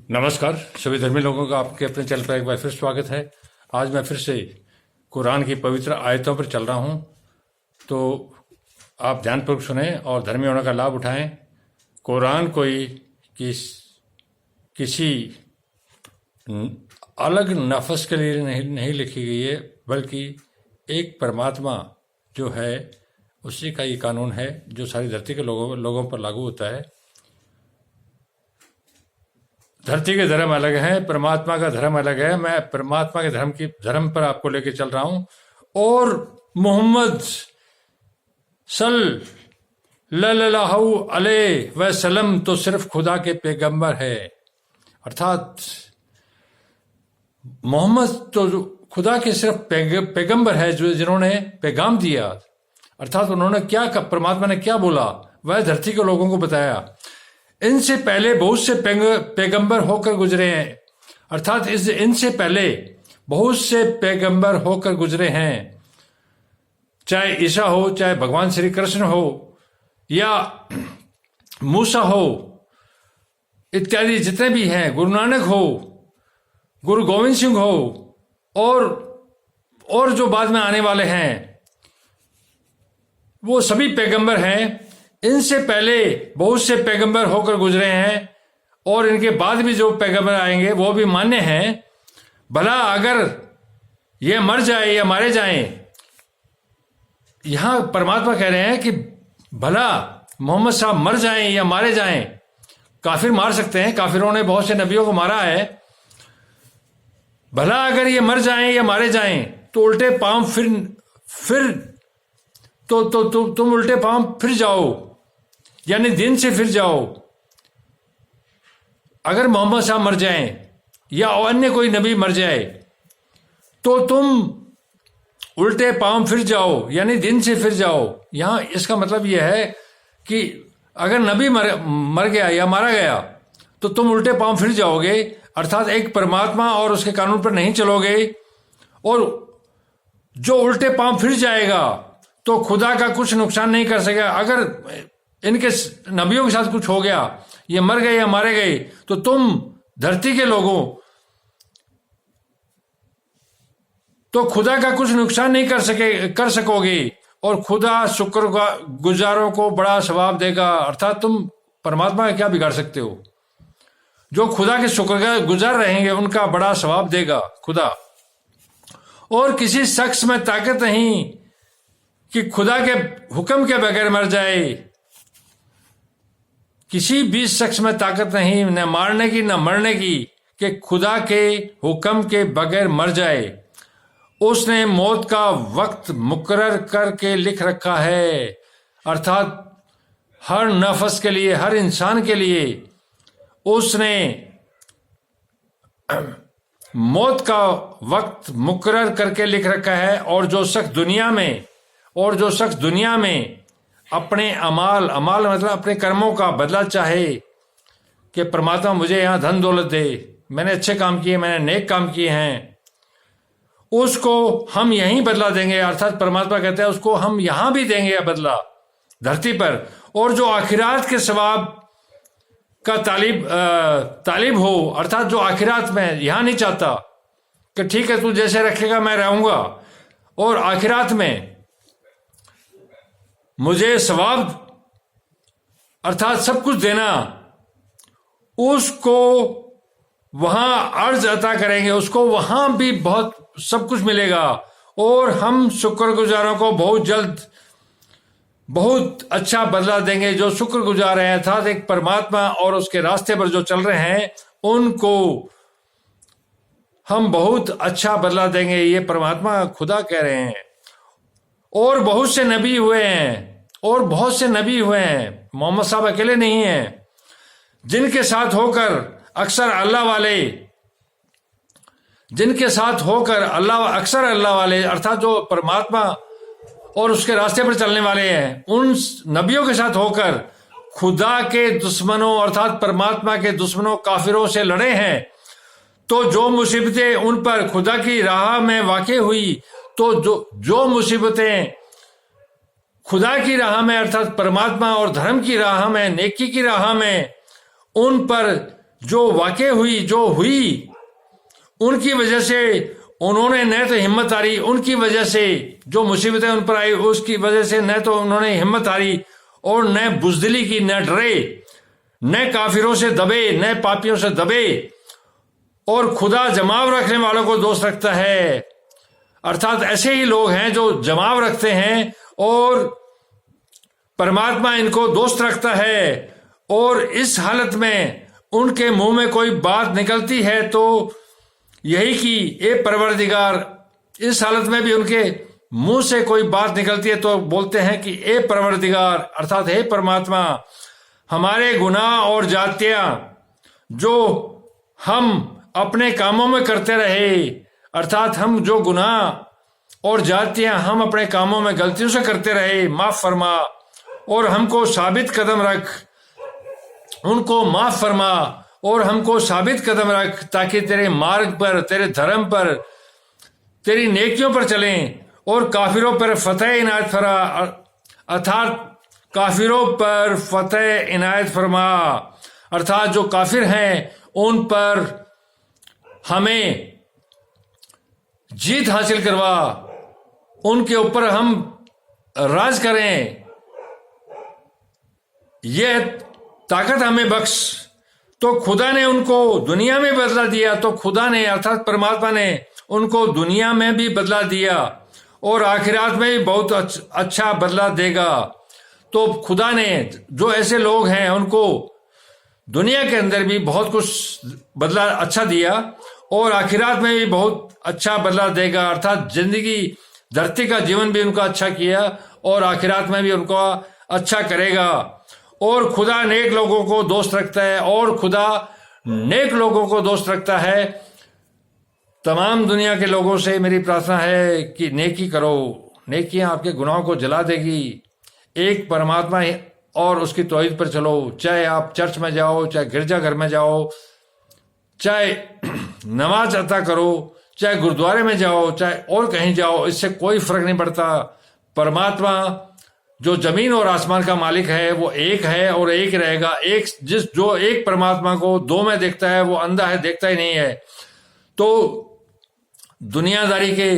नमस्कार सभी धर्मी लोगों का आपके अपने चैनल पर एक बार फिर स्वागत है। आज मैं फिर से कुरान की पवित्र आयतों पर चल रहा हूं, तो आप ध्यानपूर्वक सुने और धर्मी होने का लाभ उठाएं। कुरान कोई किसी अलग नफ्स के लिए नहीं लिखी गई है, बल्कि एक परमात्मा जो है उसी का ये कानून है जो सारी धरती के लोगों पर लागू होता है। धरती के धर्म अलग हैं, परमात्मा का धर्म अलग है। मैं परमात्मा के धर्म पर आपको लेके चल रहा हूं। और मोहम्मद सल्लल्लाहु अलैहि वसल्लम तो सिर्फ खुदा के पैगंबर है, अर्थात मोहम्मद तो खुदा के सिर्फ पैगंबर है जो जिन्होंने पैगाम दिया, अर्थात उन्होंने क्या, परमात्मा ने क्या बोला वह धरती के लोगों को बताया। इनसे पहले बहुत से पैगंबर होकर गुजरे हैं, अर्थात इनसे पहले बहुत से पैगंबर होकर गुजरे हैं, चाहे ईसा हो, चाहे भगवान श्री कृष्ण हो, या मूसा हो, इत्यादि जितने भी हैं, गुरु नानक हो, गुरु गोविंद सिंह हो, और जो बाद में आने वाले हैं वो सभी पैगंबर हैं। इनसे पहले बहुत से पैगंबर होकर गुजरे हैं और इनके बाद भी जो पैगंबर आएंगे वो भी मान्य हैं। भला अगर ये मर जाए या मारे जाएं, यहां परमात्मा कह रहे हैं कि भला मोहम्मद साहब मर जाएं या मारे जाएं, काफिर मार सकते हैं, काफिरों ने बहुत से नबियों को मारा है। भला अगर ये मर जाएं या मारे जाएं तो उल्टे पांव फिर तुम उल्टे पांव फिर जाओ, यानी दिन से फिर जाओ। अगर मोहम्मद साहब मर जाएं या अन्य कोई नबी मर जाए तो तुम उल्टे पांव फिर जाओ, यानी दिन से फिर जाओ। यहां इसका मतलब यह है कि अगर नबी मर गया या मारा गया तो तुम उल्टे पांव फिर जाओगे, अर्थात एक परमात्मा और उसके कानून पर नहीं चलोगे। और जो उल्टे पांव फिर जाएगा तो खुदा का कुछ नुकसान नहीं कर सकेगा। अगर इनके नबियों के साथ कुछ हो गया, ये मर गए या मारे गए, तो तुम धरती के लोगों तो खुदा का कुछ नुकसान नहीं कर सकोगे, और खुदा शुक्रगुजारों को बड़ा सवाब देगा। अर्थात तुम परमात्मा का क्या बिगाड़ सकते हो? जो खुदा के शुक्रगुजार रहेंगे उनका बड़ा सवाब देगा खुदा। और किसी शख्स में ताकत नहीं कि खुदा के हुक्म के बगैर मर जाए। किसी भी शख्स में ताकत नहीं, न मारने की न मरने की, कि खुदा के हुक्म के बगैर मर जाए। उसने मौत का वक्त मुकर्रर करके लिख रखा है, अर्थात हर नफ्स के लिए, हर इंसान के लिए उसने मौत का वक्त मुकर्रर करके लिख रखा है। और जो शख्स दुनिया में अपने अमाल मतलब अपने कर्मों का बदला चाहे कि परमात्मा मुझे यहां धन दौलत दे, मैंने अच्छे काम किए, मैंने नेक काम किए हैं, उसको हम यहीं बदला देंगे। अर्थात परमात्मा कहते हैं उसको हम यहां भी देंगे बदला धरती पर। और जो आखिरात के सवाब का तालिब हो, अर्थात जो आखिरात में यहां नहीं चाहता कि ठीक है तू जैसे रखेगा मैं रहूंगा, और आखिरात में मुझे सवाब अर्थात सब कुछ देना, उसको वहां अर्ज अता करेंगे, उसको वहां भी बहुत सब कुछ मिलेगा। और हम शुक्रगुजारों को बहुत जल्द बहुत अच्छा बदला देंगे। जो शुक्रगुजार हैं, अर्थात एक परमात्मा और उसके रास्ते पर जो चल रहे हैं, उनको हम बहुत अच्छा बदला देंगे, ये परमात्मा खुदा कह रहे हैं। और बहुत से नबी हुए हैं, मोहम्मद साहब अकेले नहीं हैं, जिनके साथ होकर अक्सर अल्लाह वाले अर्थात जो परमात्मा और उसके रास्ते पर चलने वाले हैं, उन नबियों के साथ होकर खुदा के दुश्मनों अर्थात परमात्मा के दुश्मनों काफिरों से लड़े हैं। तो जो मुसीबतें उन पर खुदा की राह में वाक़ई हुई, तो जो मुसीबतें खुदा की राह में अर्थात परमात्मा और धर्म की राह में, नेकी की राह में उन पर जो वाक़ई हुई, जो हुई, उनकी वजह से उन्होंने न तो हिम्मत हारी, उनकी वजह से जो मुसीबतें उन पर आई उसकी वजह से न तो उन्होंने हिम्मत हारी और न बुज़दिली की, न डरे, न काफिरों से दबे, न पापियों से दबे। और खुदा जमाव रखने वालों को दोस्त रखता है, अर्थात ऐसे ही लोग हैं जो जमाव रखते हैं और परमात्मा इनको दोस्त रखता है। और इस हालत में उनके मुंह में कोई बात निकलती है तो यही कि ए परवरदिगार, इस हालत में भी उनके मुंह से कोई बात निकलती है तो बोलते हैं कि ए परवरदिगार, अर्थात हे परमात्मा, हमारे गुनाह और जातियां जो हम अपने कामों में करते रहे, अर्थात हम जो गुनाह और जातियां हम अपने कामों में गलतियों से करते रहे, माफ फरमा और हमको साबित कदम रख, उनको माफ फरमा और हमको साबित कदम रख, ताकि तेरे मार्ग पर, तेरे धर्म पर, तेरी नेकियों पर चलें और काफिरों पर फतेह इनायत फरमा, अर्थात काफिरों पर फतेह इनायत फरमा, अर्थात जो काफिर हैं उन पर हमें जीत हासिल करवा, उनके ऊपर हम राज करें, यह ताकत हमें बख्श। तो खुदा ने उनको दुनिया में बदला दिया, तो खुदा ने अर्थात परमात्मा ने उनको दुनिया में भी बदला दिया और आखिरात में भी बहुत अच्छा बदला देगा। तो खुदा ने जो ऐसे लोग हैं उनको दुनिया के अंदर भी बहुत कुछ बदला अच्छा दिया और आखिरात में भी बहुत अच्छा बदला देगा, अर्थात जिंदगी, धरती का जीवन भी उनका अच्छा किया और आखिरात में भी उनको अच्छा करेगा। और खुदा नेक लोगों को दोस्त रखता है और खुदा नेक लोगों को दोस्त रखता है। तमाम दुनिया के लोगों से मेरी प्रार्थना है कि नेकी करो, नेकियां आपके गुनाहों को जला देगी। एक परमात्मा और उसकी तौहीद पर चलो, चाहे आप चर्च में जाओ, चाहे गिरजाघर में जाओ, चाहे नमाज अता करो, चाहे गुरुद्वारे में जाओ, चाहे और कहीं जाओ, इससे कोई फर्क नहीं पड़ता। परमात्मा जो जमीन और आसमान का मालिक है वो एक है और एक रहेगा। जो एक परमात्मा को दो में देखता है वो अंधा है, देखता ही नहीं है। तो दुनियादारी के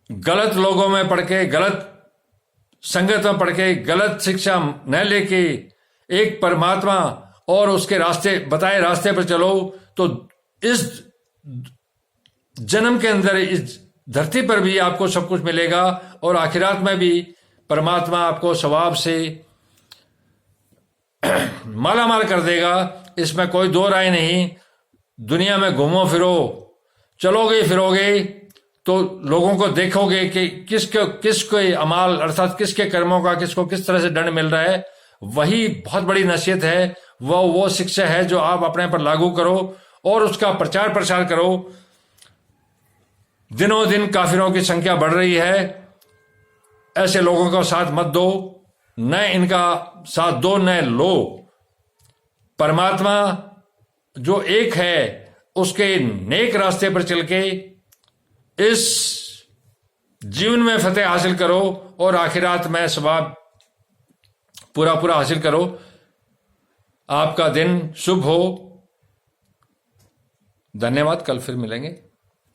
गलत लोगों में पढ़ के, गलत संगत में पढ़ के, गलत शिक्षा न लेके एक परमात्मा और उसके रास्ते, बताए रास्ते पर चलो, तो इस जन्म के अंदर इस धरती पर भी आपको सब कुछ मिलेगा और आखिरात में भी परमात्मा आपको सवाब से माला माल कर देगा। इसमें कोई दो राय नहीं। दुनिया में घूमो फिरो, चलोगे फिरोगे तो लोगों को देखोगे कि किसके अमाल, अर्थात किसके कर्मों का किसको किस तरह से दंड मिल रहा है। वही बहुत बड़ी नसीहत है, वो शिक्षा है जो आप अपने पर लागू करो और उसका प्रचार प्रसार करो। दिनों दिन काफिरों की संख्या बढ़ रही है, ऐसे लोगों का साथ मत दो, न इनका साथ दो न लो। परमात्मा जो एक है उसके नेक रास्ते पर चल के इस जीवन में फतेह हासिल करो और आखिरात में सवाब पूरा पूरा हासिल करो। आपका दिन शुभ हो। धन्यवाद। कल फिर मिलेंगे।